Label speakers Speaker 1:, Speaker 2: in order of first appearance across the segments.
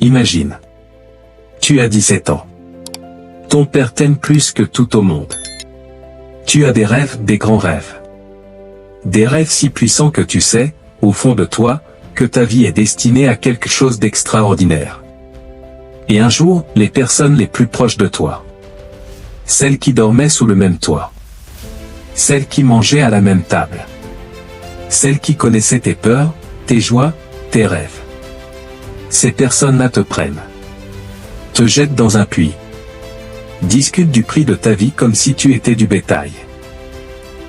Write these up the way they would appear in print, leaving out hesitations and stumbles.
Speaker 1: Imagine. Tu as 17 ans. Ton père t'aime plus que tout au monde. Tu as des rêves, des grands rêves. Des rêves si puissants que tu sais, au fond de toi, que ta vie est destinée à quelque chose d'extraordinaire. Et un jour, les personnes les plus proches de toi, celles qui dormaient sous le même toit, celles qui mangeaient à la même table, celles qui connaissaient tes peurs, tes joies, tes rêves, ces personnes-là te prennent, te jettent dans un puits, discutent du prix de ta vie comme si tu étais du bétail,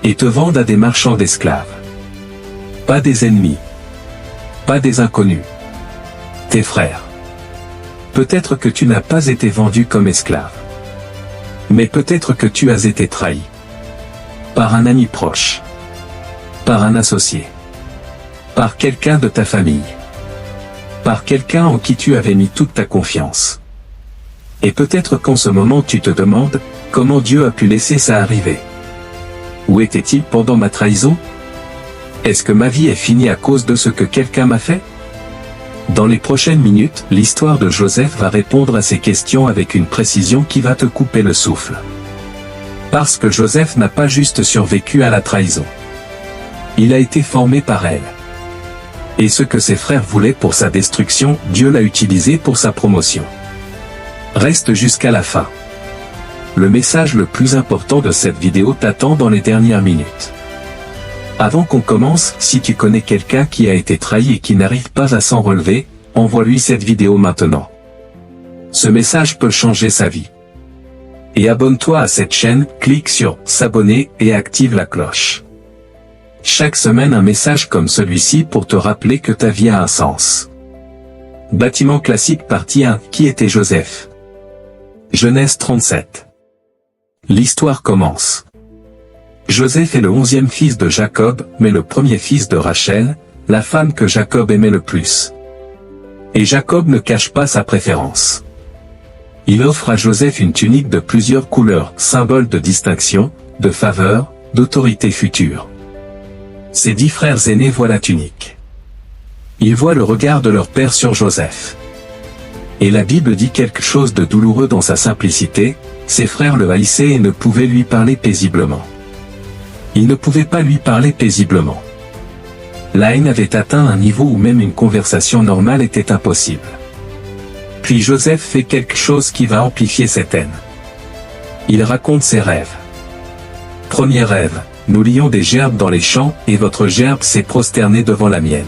Speaker 1: et te vendent à des marchands d'esclaves. Pas des ennemis, pas des inconnus, tes frères. Peut-être que tu n'as pas été vendu comme esclave, mais peut-être que tu as été trahi par un ami proche, par un associé, par quelqu'un de ta famille, par quelqu'un en qui tu avais mis toute ta confiance. Et peut-être qu'en ce moment tu te demandes, comment Dieu a pu laisser ça arriver? Où était-il pendant ma trahison? Est-ce que ma vie est finie à cause de ce que quelqu'un m'a fait? Dans les prochaines minutes, l'histoire de Joseph va répondre à ces questions avec une précision qui va te couper le souffle. Parce que Joseph n'a pas juste survécu à la trahison. Il a été formé par elle. Et ce que ses frères voulaient pour sa destruction, Dieu l'a utilisé pour sa promotion. Reste jusqu'à la fin. Le message le plus important de cette vidéo t'attend dans les dernières minutes. Avant qu'on commence, si tu connais quelqu'un qui a été trahi et qui n'arrive pas à s'en relever, envoie-lui cette vidéo maintenant. Ce message peut changer sa vie. Et abonne-toi à cette chaîne, clique sur « S'abonner » et active la cloche. Chaque semaine un message comme celui-ci pour te rappeler que ta vie a un sens. Bâtiment classique partie 1. Qui était Joseph? Genèse 37. L'histoire commence. Joseph est le 11e fils de Jacob, mais le premier fils de Rachel, la femme que Jacob aimait le plus. Et Jacob ne cache pas sa préférence. Il offre à Joseph une tunique de plusieurs couleurs, symbole de distinction, de faveur, d'autorité future. Ses 10 frères aînés voient la tunique. Ils voient le regard de leur père sur Joseph. Et la Bible dit quelque chose de douloureux dans sa simplicité, ses frères le haïssaient et ne pouvaient lui parler paisiblement. Ils ne pouvaient pas lui parler paisiblement. La haine avait atteint un niveau où même une conversation normale était impossible. Puis Joseph fait quelque chose qui va amplifier cette haine. Il raconte ses rêves. Premier rêve, nous lions des gerbes dans les champs, et votre gerbe s'est prosternée devant la mienne.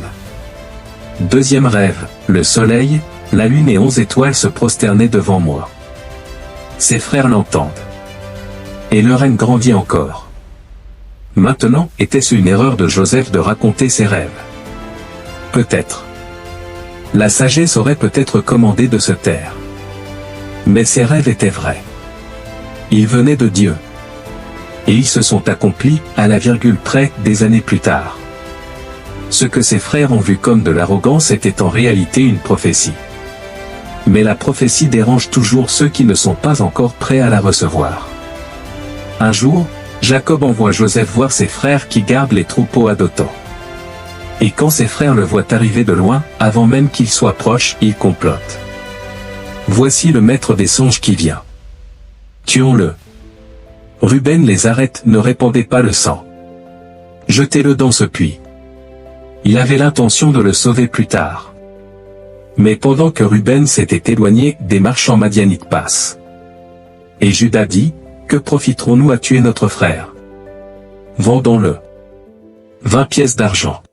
Speaker 1: Deuxième rêve, le soleil, la lune et 11 étoiles se prosternaient devant moi. Ses frères l'entendent. Et leur haine grandit encore. Maintenant, était-ce une erreur de Joseph de raconter ses rêves? Peut-être. La sagesse aurait peut-être commandé de se taire. Mais ses rêves étaient vrais. Ils venaient de Dieu. Et ils se sont accomplis, à la virgule près, des années plus tard. Ce que ses frères ont vu comme de l'arrogance était en réalité une prophétie. Mais la prophétie dérange toujours ceux qui ne sont pas encore prêts à la recevoir. Un jour, Jacob envoie Joseph voir ses frères qui gardent les troupeaux à Dothan. Et quand ses frères le voient arriver de loin, avant même qu'il soit proche, ils complotent. Voici le maître des songes qui vient. Tuons-le. Ruben les arrête, ne répandez pas le sang. Jetez-le dans ce puits. Il avait l'intention de le sauver plus tard. Mais pendant que Ruben s'était éloigné, des marchands madianites passent. Et Juda dit, que profiterons-nous à tuer notre frère? Vendons-le. 20 pièces d'argent.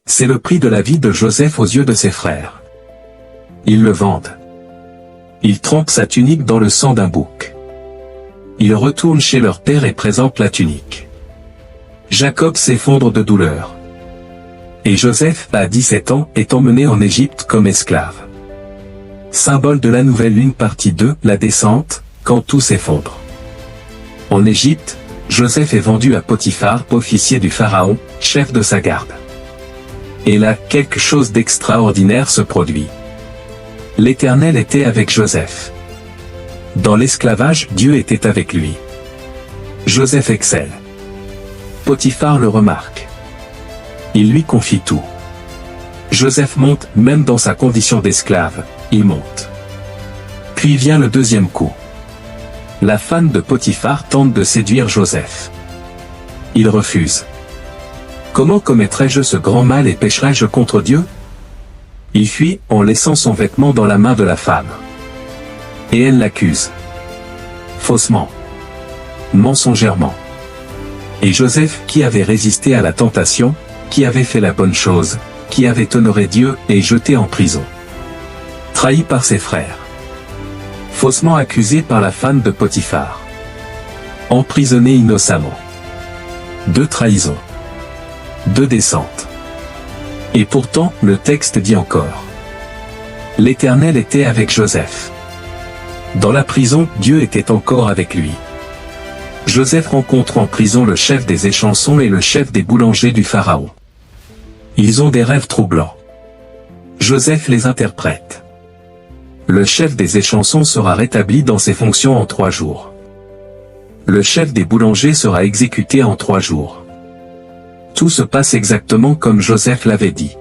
Speaker 1: C'est le prix de la vie de Joseph aux yeux de ses frères. Ils le vendent. Ils trempent sa tunique dans le sang d'un bouc. Ils retournent chez leur père et présentent la tunique. Jacob s'effondre de douleur. Et Joseph, à 17 ans, est emmené en Égypte comme esclave. Symbole de la nouvelle lune partie 2, la descente, quand tout s'effondre. En Égypte, Joseph est vendu à Potiphar, officier du Pharaon, chef de sa garde. Et là, quelque chose d'extraordinaire se produit. L'Éternel était avec Joseph. Dans l'esclavage, Dieu était avec lui. Joseph excelle. Potiphar le remarque. Il lui confie tout. Joseph monte, même dans sa condition d'esclave, il monte. Puis vient le deuxième coup. La femme de Potiphar tente de séduire Joseph. Il refuse. Comment commettrais-je ce grand mal et pécherais-je contre Dieu? Il fuit en laissant son vêtement dans la main de la femme. Et elle l'accuse. Faussement. Mensongèrement. Et Joseph, qui avait résisté à la tentation, qui avait fait la bonne chose, qui avait honoré Dieu, est jeté en prison. Trahi par ses frères. Faussement accusé par la femme de Potiphar. Emprisonné innocemment. 2 trahisons. 2 descentes. Et pourtant, le texte dit encore. L'Éternel était avec Joseph. Dans la prison, Dieu était encore avec lui. Joseph rencontre en prison le chef des échansons et le chef des boulangers du Pharaon. Ils ont des rêves troublants. Joseph les interprète. Le chef des échansons sera rétabli dans ses fonctions en 3 jours. Le chef des boulangers sera exécuté en 3 jours. Tout se passe exactement comme Joseph l'avait dit.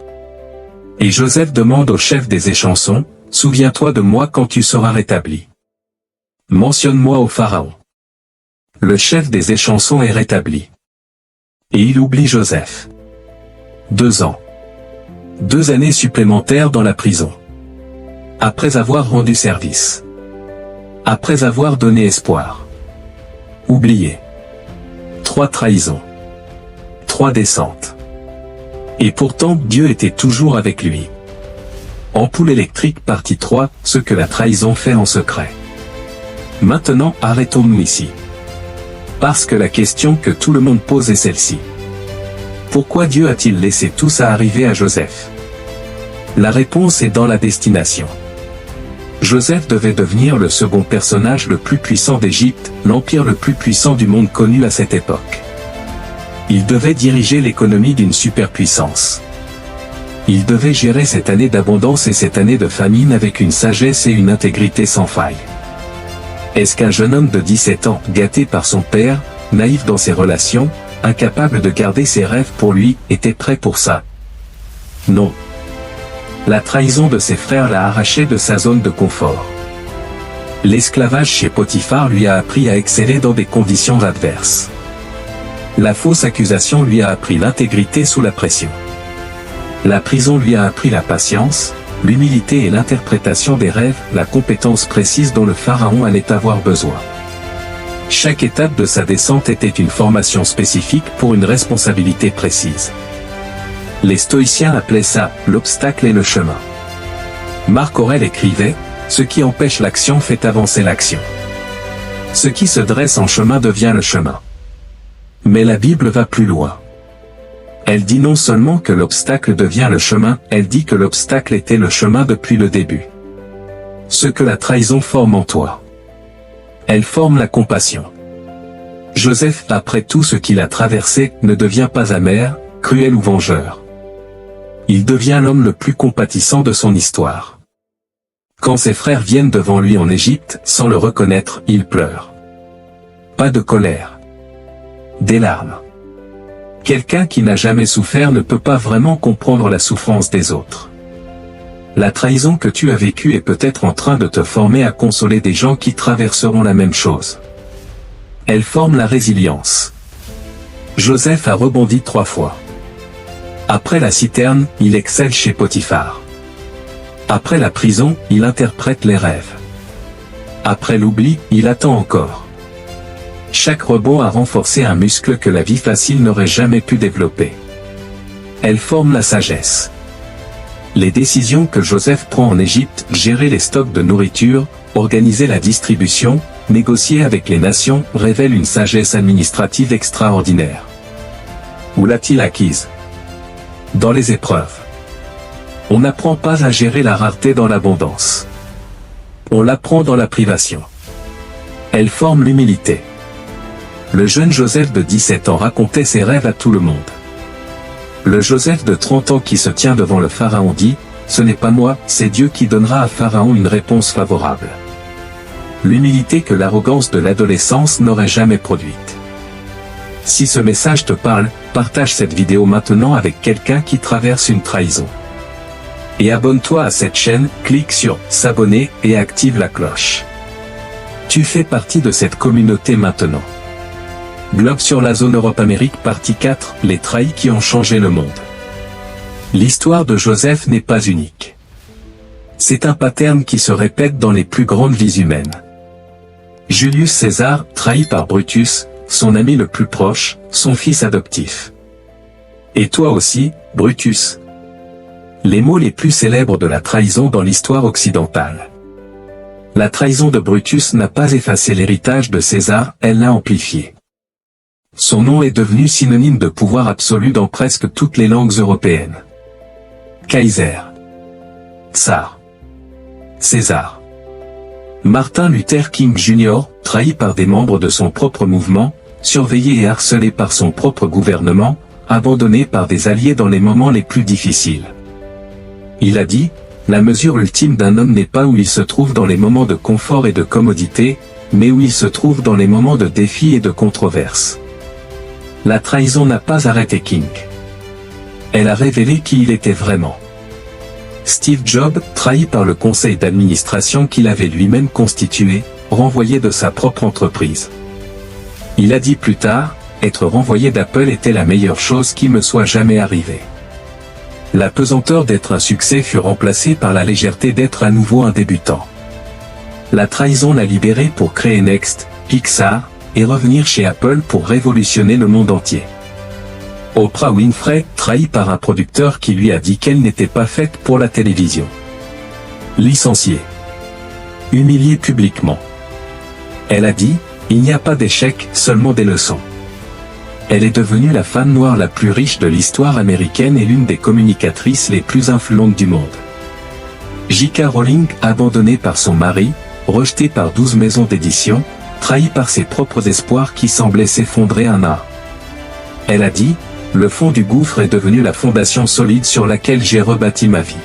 Speaker 1: Et Joseph demande au chef des échansons, « Souviens-toi de moi quand tu seras rétabli. Mentionne-moi au Pharaon. » Le chef des échansons est rétabli. Et il oublie Joseph. 2 ans. 2 années supplémentaires dans la prison. Après avoir rendu service. Après avoir donné espoir. Oublié. 3 trahisons. 3 descentes. Et pourtant Dieu était toujours avec lui. Ampoule électrique partie 3, ce que la trahison fait en secret. Maintenant arrêtons-nous ici. Parce que la question que tout le monde pose est celle-ci. Pourquoi Dieu a-t-il laissé tout ça arriver à Joseph? La réponse est dans la destination. Joseph devait devenir le second personnage le plus puissant d'Égypte, l'empire le plus puissant du monde connu à cette époque. Il devait diriger l'économie d'une superpuissance. Il devait gérer cette année d'abondance et cette année de famine avec une sagesse et une intégrité sans faille. Est-ce qu'un jeune homme de 17 ans, gâté par son père, naïf dans ses relations, incapable de garder ses rêves pour lui, était prêt pour ça? Non. La trahison de ses frères l'a arraché de sa zone de confort. L'esclavage chez Potiphar lui a appris à exceller dans des conditions adverses. La fausse accusation lui a appris l'intégrité sous la pression. La prison lui a appris la patience, l'humilité et l'interprétation des rêves, la compétence précise dont le Pharaon allait avoir besoin. Chaque étape de sa descente était une formation spécifique pour une responsabilité précise. Les stoïciens appelaient ça « l'obstacle et le chemin ». Marc Aurèle écrivait « Ce qui empêche l'action fait avancer l'action. Ce qui se dresse en chemin devient le chemin ». Mais la Bible va plus loin. Elle dit non seulement que l'obstacle devient le chemin, elle dit que l'obstacle était le chemin depuis le début. Ce que la trahison forme en toi. Elle forme la compassion. Joseph, après tout ce qu'il a traversé, ne devient pas amer, cruel ou vengeur. Il devient l'homme le plus compatissant de son histoire. Quand ses frères viennent devant lui en Égypte, sans le reconnaître, il pleure. Pas de colère. Des larmes. Quelqu'un qui n'a jamais souffert ne peut pas vraiment comprendre la souffrance des autres. La trahison que tu as vécue est peut-être en train de te former à consoler des gens qui traverseront la même chose. Elle forme la résilience. Joseph a rebondi 3 fois. Après la citerne, il excelle chez Potiphar. Après la prison, il interprète les rêves. Après l'oubli, il attend encore. Chaque rebond a renforcé un muscle que la vie facile n'aurait jamais pu développer. Elle forme la sagesse. Les décisions que Joseph prend en Égypte, gérer les stocks de nourriture, organiser la distribution, négocier avec les nations, révèlent une sagesse administrative extraordinaire. Où l'a-t-il acquise? Dans les épreuves. On n'apprend pas à gérer la rareté dans l'abondance. On l'apprend dans la privation. Elle forme l'humilité. Le jeune Joseph de 17 ans racontait ses rêves à tout le monde. Le Joseph de 30 ans qui se tient devant le Pharaon dit, « Ce n'est pas moi, c'est Dieu qui donnera à Pharaon une réponse favorable. » L'humilité que l'arrogance de l'adolescence n'aurait jamais produite. Si ce message te parle, partage cette vidéo maintenant avec quelqu'un qui traverse une trahison. Et abonne-toi à cette chaîne, clique sur « S'abonner » et active la cloche. Tu fais partie de cette communauté maintenant. Globe sur la zone Europe-Amérique partie 4, les trahis qui ont changé le monde. L'histoire de Joseph n'est pas unique. C'est un pattern qui se répète dans les plus grandes vies humaines. Julius César, trahi par Brutus, son ami le plus proche, son fils adoptif. Et toi aussi, Brutus. Les mots les plus célèbres de la trahison dans l'histoire occidentale. La trahison de Brutus n'a pas effacé l'héritage de César, elle l'a amplifié. Son nom est devenu synonyme de pouvoir absolu dans presque toutes les langues européennes. Kaiser. Tsar. César. Martin Luther King Jr., trahi par des membres de son propre mouvement, surveillé et harcelé par son propre gouvernement, abandonné par des alliés dans les moments les plus difficiles. Il a dit, « La mesure ultime d'un homme n'est pas où il se trouve dans les moments de confort et de commodité, mais où il se trouve dans les moments de défi et de controverse. » La trahison n'a pas arrêté King. Elle a révélé qui il était vraiment. Steve Jobs, trahi par le conseil d'administration qu'il avait lui-même constitué, renvoyé de sa propre entreprise. Il a dit plus tard, « Être renvoyé d'Apple était la meilleure chose qui me soit jamais arrivée. » La pesanteur d'être un succès fut remplacée par la légèreté d'être à nouveau un débutant. La trahison l'a libéré pour créer Next, Pixar, et revenir chez Apple pour révolutionner le monde entier. Oprah Winfrey, trahie par un producteur qui lui a dit qu'elle n'était pas faite pour la télévision. Licenciée. Humiliée publiquement. Elle a dit, « Il n'y a pas d'échec, seulement des leçons. » Elle est devenue la femme noire la plus riche de l'histoire américaine et l'une des communicatrices les plus influentes du monde. J.K. Rowling, abandonnée par son mari, rejetée par 12 maisons d'édition, trahie par ses propres espoirs qui semblaient s'effondrer un à un. Elle a dit, « Le fond du gouffre est devenu la fondation solide sur laquelle j'ai rebâti ma vie. »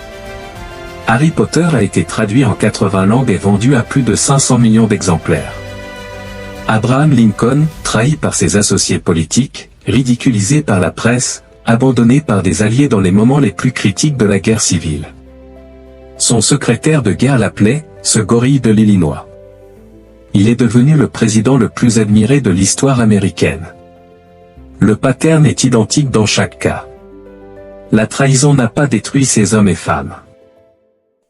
Speaker 1: Harry Potter a été traduit en 80 langues et vendu à plus de 500 millions d'exemplaires. Abraham Lincoln, trahi par ses associés politiques, ridiculisé par la presse, abandonné par des alliés dans les moments les plus critiques de la guerre civile. Son secrétaire de guerre l'appelait « ce gorille de l'Illinois ». Il est devenu le président le plus admiré de l'histoire américaine. Le pattern est identique dans chaque cas. La trahison n'a pas détruit ces hommes et femmes.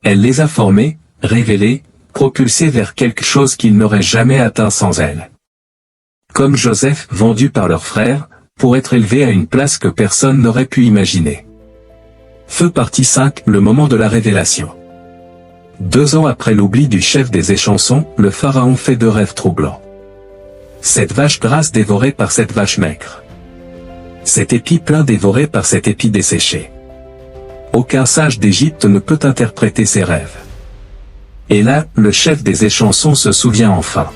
Speaker 1: Elle les a formés, révélés, propulsés vers quelque chose qu'ils n'auraient jamais atteint sans elle. Comme Joseph, vendu par leurs frères, pour être élevé à une place que personne n'aurait pu imaginer. Feu partie 5, le moment de la révélation. 2 ans après l'oubli du chef des échansons, le pharaon fait 2 rêves troublants. Cette vache grasse dévorée par cette vache maigre. Cet épi plein dévoré par cet épi desséché. Aucun sage d'Égypte ne peut interpréter ces rêves. Et là, le chef des échansons se souvient enfin.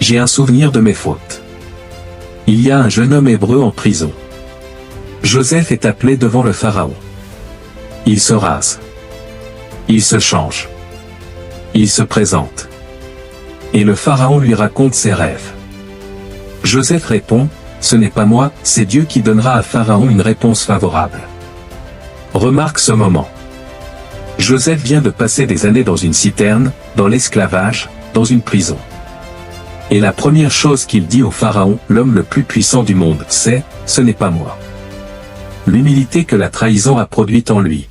Speaker 1: J'ai un souvenir de mes fautes. Il y a un jeune homme hébreu en prison. Joseph est appelé devant le pharaon. Il se rase. Il se change. Il se présente. Et le pharaon lui raconte ses rêves. Joseph répond, « Ce n'est pas moi, c'est Dieu qui donnera à Pharaon une réponse favorable. » Remarque ce moment. Joseph vient de passer des années dans une citerne, dans l'esclavage, dans une prison. Et la première chose qu'il dit au pharaon, l'homme le plus puissant du monde, c'est « Ce n'est pas moi. » L'humilité que la trahison a produite en lui.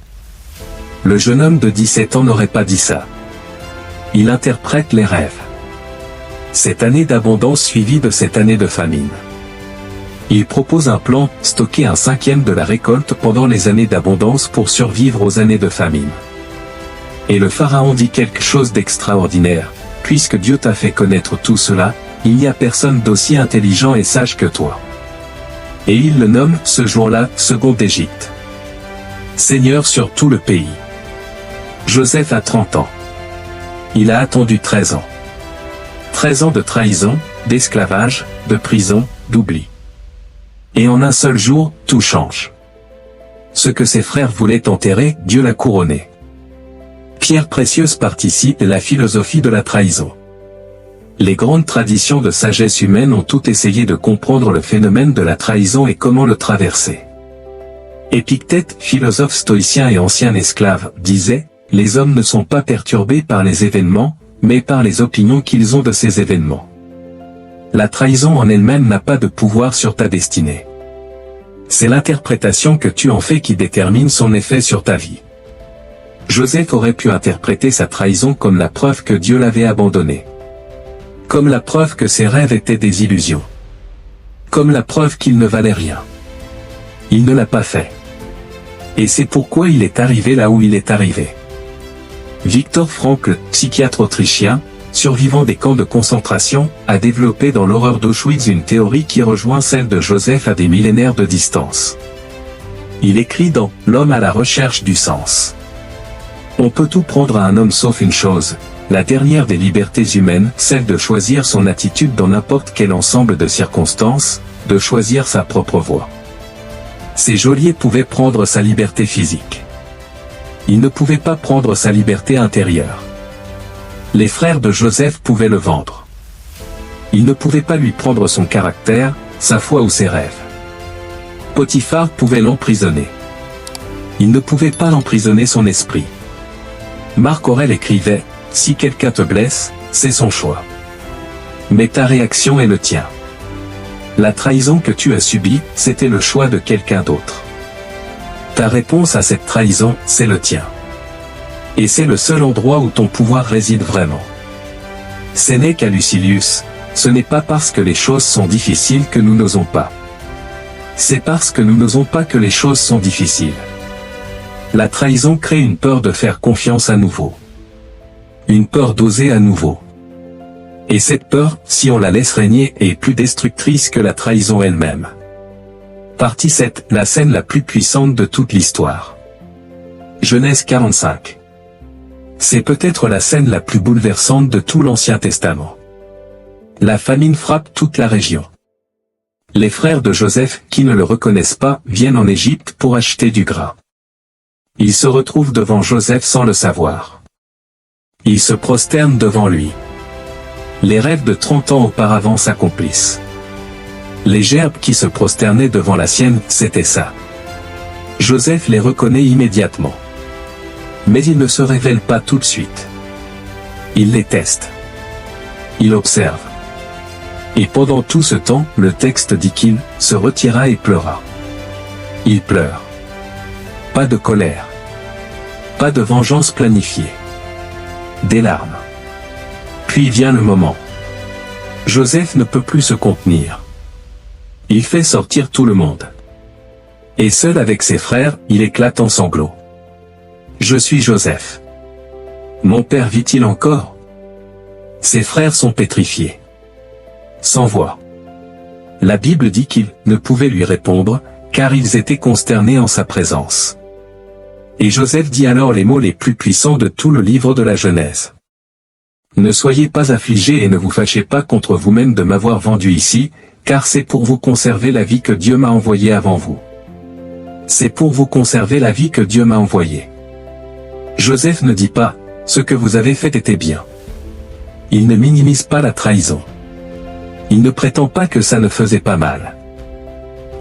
Speaker 1: Le jeune homme de 17 ans n'aurait pas dit ça. Il interprète les rêves. Cette année d'abondance suivie de cette année de famine. Il propose un plan, stocker 1/5 de la récolte pendant les années d'abondance pour survivre aux années de famine. Et le pharaon dit quelque chose d'extraordinaire, « Puisque Dieu t'a fait connaître tout cela, il n'y a personne d'aussi intelligent et sage que toi. » Et il le nomme, ce jour-là, second d'Égypte. Seigneur sur tout le pays. Joseph a 30 ans. Il a attendu 13 ans. 13 ans de trahison, d'esclavage, de prison, d'oubli. Et en un seul jour, tout change. Ce que ses frères voulaient enterrer, Dieu l'a couronné. Pierre précieuse participe de la philosophie de la trahison. Les grandes traditions de sagesse humaine ont toutes essayé de comprendre le phénomène de la trahison et comment le traverser. Épictète, philosophe stoïcien et ancien esclave, disait, « Les hommes ne sont pas perturbés par les événements, mais par les opinions qu'ils ont de ces événements. » La trahison en elle-même n'a pas de pouvoir sur ta destinée. C'est l'interprétation que tu en fais qui détermine son effet sur ta vie. Joseph aurait pu interpréter sa trahison comme la preuve que Dieu l'avait abandonné. Comme la preuve que ses rêves étaient des illusions. Comme la preuve qu'il ne valait rien. Il ne l'a pas fait. Et c'est pourquoi il est arrivé là où il est arrivé. Viktor Frankl, psychiatre autrichien, survivant des camps de concentration, a développé dans l'horreur d'Auschwitz une théorie qui rejoint celle de Joseph à des millénaires de distance. Il écrit dans « L'homme à la recherche du sens ». On peut tout prendre à un homme sauf une chose, la dernière des libertés humaines, celle de choisir son attitude dans n'importe quel ensemble de circonstances, de choisir sa propre voie. Ces geôliers pouvaient prendre sa liberté physique. Ils ne pouvaient pas prendre sa liberté intérieure. Les frères de Joseph pouvaient le vendre. Ils ne pouvaient pas lui prendre son caractère, sa foi ou ses rêves. Potiphar pouvait l'emprisonner. Il ne pouvait pas emprisonner son esprit. Marc Aurèle écrivait, « Si quelqu'un te blesse, c'est son choix. Mais ta réaction est le tien. » La trahison que tu as subie, c'était le choix de quelqu'un d'autre. Ta réponse à cette trahison, c'est le tien. Et c'est le seul endroit où ton pouvoir réside vraiment. Sénèque à Lucilius, ce n'est pas parce que les choses sont difficiles que nous n'osons pas. C'est parce que nous n'osons pas que les choses sont difficiles. La trahison crée une peur de faire confiance à nouveau. Une peur d'oser à nouveau. Et cette peur, si on la laisse régner, est plus destructrice que la trahison elle-même. Partie 7, la scène la plus puissante de toute l'histoire. Genèse 45. C'est peut-être la scène la plus bouleversante de tout l'Ancien Testament. La famine frappe toute la région. Les frères de Joseph, qui ne le reconnaissent pas, viennent en Égypte pour acheter du grain. Ils se retrouvent devant Joseph sans le savoir. Ils se prosternent devant lui. Les rêves de 30 ans auparavant s'accomplissent. Les gerbes qui se prosternaient devant la sienne, c'était ça. Joseph les reconnaît immédiatement. Mais il ne se révèle pas tout de suite. Il les teste. Il observe. Et pendant tout ce temps, le texte dit qu'il se retira et pleura. Il pleure. Pas de colère. Pas de vengeance planifiée. Des larmes. Puis vient le moment. Joseph ne peut plus se contenir. Il fait sortir tout le monde. Et seul avec ses frères, il éclate en sanglots. Je suis Joseph. Mon père vit-il encore? Ses frères sont pétrifiés. Sans voix. La Bible dit qu'ils ne pouvaient lui répondre, car ils étaient consternés en sa présence. Et Joseph dit alors les mots les plus puissants de tout le livre de la Genèse. Ne soyez pas affligés et ne vous fâchez pas contre vous-même de m'avoir vendu ici, car c'est pour vous conserver la vie que Dieu m'a envoyée avant vous. C'est pour vous conserver la vie que Dieu m'a envoyée. Joseph ne dit pas, ce que vous avez fait était bien. Il ne minimise pas la trahison. Il ne prétend pas que ça ne faisait pas mal.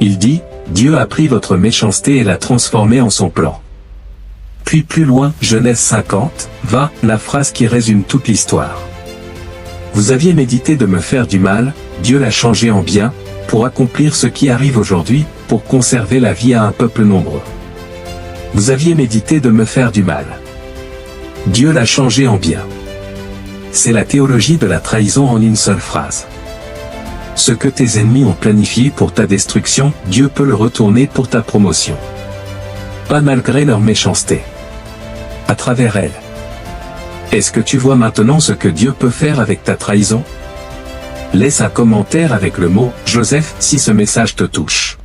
Speaker 1: Il dit, Dieu a pris votre méchanceté et l'a transformée en son plan. Puis plus loin, Genèse 50, va, la phrase qui résume toute l'histoire. Vous aviez médité de me faire du mal, Dieu l'a changé en bien, pour accomplir ce qui arrive aujourd'hui, pour conserver la vie à un peuple nombreux. Vous aviez médité de me faire du mal. Dieu l'a changé en bien. C'est la théologie de la trahison en une seule phrase. Ce que tes ennemis ont planifié pour ta destruction, Dieu peut le retourner pour ta promotion. Pas malgré leur méchanceté. À travers elle. Est-ce que tu vois maintenant ce que Dieu peut faire avec ta trahison? Laisse un commentaire avec le mot « Joseph » si ce message te touche.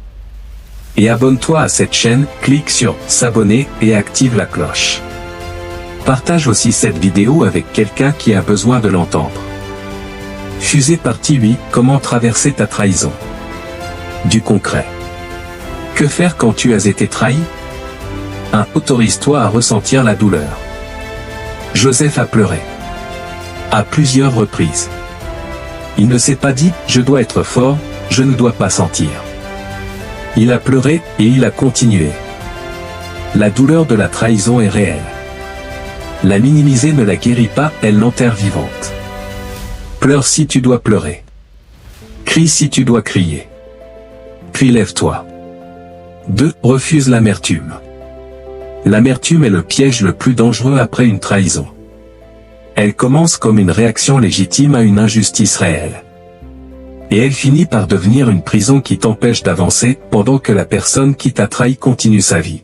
Speaker 1: Et abonne-toi à cette chaîne, clique sur « S'abonner » et active la cloche. Partage aussi cette vidéo avec quelqu'un qui a besoin de l'entendre. Fusée partie 8, comment traverser ta trahison. Du concret. Que faire quand tu as été trahi? 1. Autorise-toi à ressentir la douleur. Joseph a pleuré. À plusieurs reprises. Il ne s'est pas dit « je dois être fort, je ne dois pas sentir ». Il a pleuré, et il a continué. La douleur de la trahison est réelle. La minimiser ne la guérit pas, elle l'enterre vivante. Pleure si tu dois pleurer. Crie si tu dois crier. Puis lève-toi. 2. Refuse l'amertume. L'amertume est le piège le plus dangereux après une trahison. Elle commence comme une réaction légitime à une injustice réelle. Et elle finit par devenir une prison qui t'empêche d'avancer, pendant que la personne qui t'a trahi continue sa vie.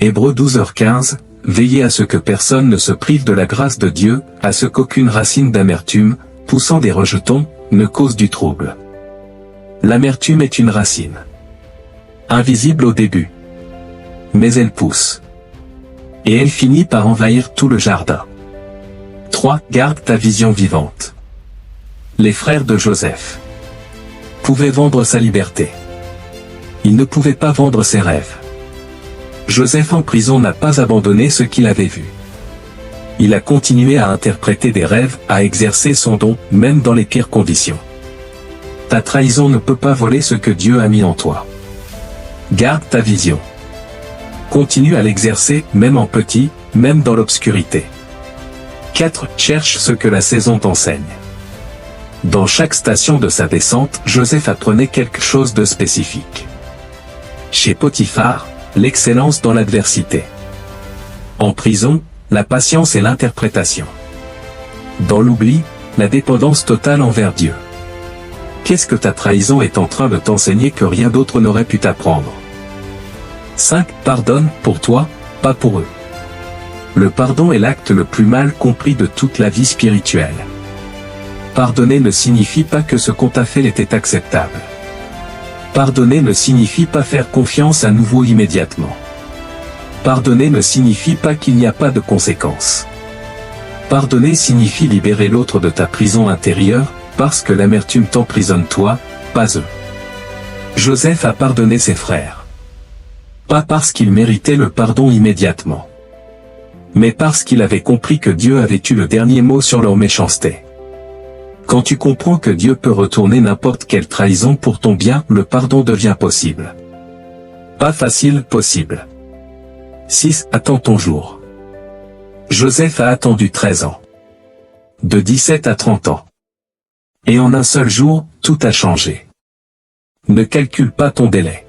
Speaker 1: Hébreux 12h15, veillez à ce que personne ne se prive de la grâce de Dieu, à ce qu'aucune racine d'amertume, poussant des rejetons, ne cause du trouble. L'amertume est une racine. Invisible au début. Mais elle pousse. Et elle finit par envahir tout le jardin. 3. Garde ta vision vivante. Les frères de Joseph pouvaient vendre sa liberté. Ils ne pouvaient pas vendre ses rêves. Joseph en prison n'a pas abandonné ce qu'il avait vu. Il a continué à interpréter des rêves, à exercer son don, même dans les pires conditions. Ta trahison ne peut pas voler ce que Dieu a mis en toi. Garde ta vision. Continue à l'exercer, même en petit, même dans l'obscurité. 4. Cherche ce que la saison t'enseigne. Dans chaque station de sa descente, Joseph apprenait quelque chose de spécifique. Chez Potiphar, l'excellence dans l'adversité. En prison, la patience et l'interprétation. Dans l'oubli, la dépendance totale envers Dieu. Qu'est-ce que ta trahison est en train de t'enseigner que rien d'autre n'aurait pu t'apprendre? 5. Pardonne, pour toi, pas pour eux. Le pardon est l'acte le plus mal compris de toute la vie spirituelle. Pardonner ne signifie pas que ce qu'on t'a fait était acceptable. Pardonner ne signifie pas faire confiance à nouveau immédiatement. Pardonner ne signifie pas qu'il n'y a pas de conséquences. Pardonner signifie libérer l'autre de ta prison intérieure, parce que l'amertume t'emprisonne toi, pas eux. Joseph a pardonné ses frères. Pas parce qu'il méritait le pardon immédiatement. Mais parce qu'il avait compris que Dieu avait eu le dernier mot sur leur méchanceté. Quand tu comprends que Dieu peut retourner n'importe quelle trahison pour ton bien, le pardon devient possible. Pas facile, possible. 6. Attends ton jour. Joseph a attendu 13 ans. De 17 à 30 ans. Et en un seul jour, tout a changé. Ne calcule pas ton délai.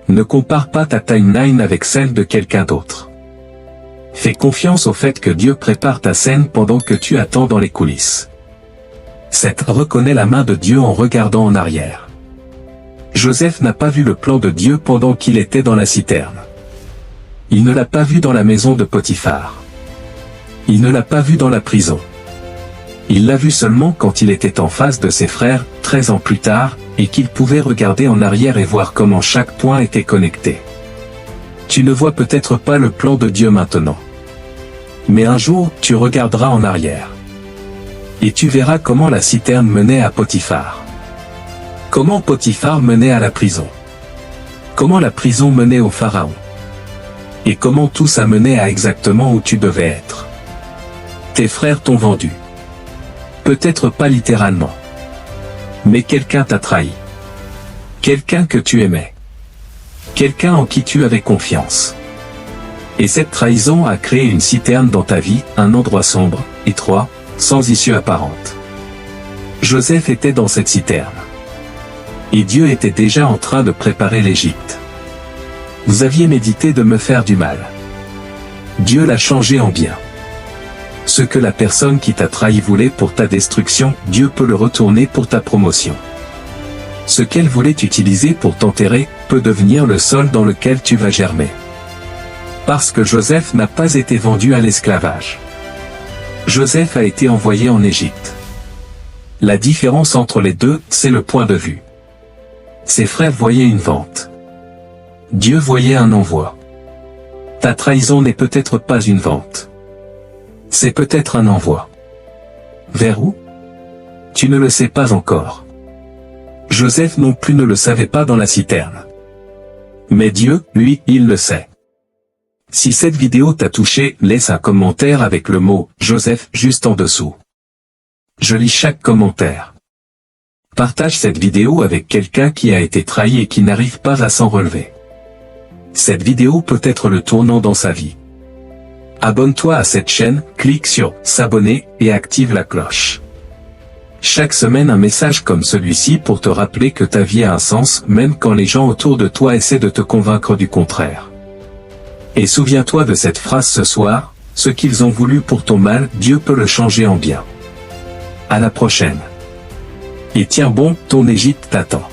Speaker 1: Ne compare pas ta timeline avec celle de quelqu'un d'autre. Fais confiance au fait que Dieu prépare ta scène pendant que tu attends dans les coulisses. 7. Reconnais la main de Dieu en regardant en arrière. Joseph n'a pas vu le plan de Dieu pendant qu'il était dans la citerne. Il ne l'a pas vu dans la maison de Potiphar. Il ne l'a pas vu dans la prison. Il l'a vu seulement quand il était en face de ses frères, 13 ans plus tard, et qu'il pouvait regarder en arrière et voir comment chaque point était connecté. Tu ne vois peut-être pas le plan de Dieu maintenant. Mais un jour, tu regarderas en arrière. Et tu verras comment la citerne menait à Potiphar. Comment Potiphar menait à la prison. Comment la prison menait au Pharaon. Et comment tout ça menait à exactement où tu devais être. Tes frères t'ont vendu. Peut-être pas littéralement. Mais quelqu'un t'a trahi. Quelqu'un que tu aimais. Quelqu'un en qui tu avais confiance. Et cette trahison a créé une citerne dans ta vie, un endroit sombre, étroit, sans issue apparente. Joseph était dans cette citerne. Et Dieu était déjà en train de préparer l'Égypte. Vous aviez médité de me faire du mal. Dieu l'a changé en bien. Ce que la personne qui t'a trahi voulait pour ta destruction, Dieu peut le retourner pour ta promotion. Ce qu'elle voulait utiliser pour t'enterrer, peut devenir le sol dans lequel tu vas germer. Parce que Joseph n'a pas été vendu à l'esclavage. Joseph a été envoyé en Égypte. La différence entre les deux, c'est le point de vue. Ses frères voyaient une vente. Dieu voyait un envoi. Ta trahison n'est peut-être pas une vente. C'est peut-être un envoi. Vers où? Tu ne le sais pas encore. Joseph non plus ne le savait pas dans la citerne. Mais Dieu, lui, il le sait. Si cette vidéo t'a touché, laisse un commentaire avec le mot « Joseph » juste en dessous. Je lis chaque commentaire. Partage cette vidéo avec quelqu'un qui a été trahi et qui n'arrive pas à s'en relever. Cette vidéo peut être le tournant dans sa vie. Abonne-toi à cette chaîne, clique sur « S'abonner » et active la cloche. Chaque semaine un message comme celui-ci pour te rappeler que ta vie a un sens même quand les gens autour de toi essaient de te convaincre du contraire. Et souviens-toi de cette phrase ce soir, ce qu'ils ont voulu pour ton mal, Dieu peut le changer en bien. À la prochaine. Et tiens bon, ton Égypte t'attend.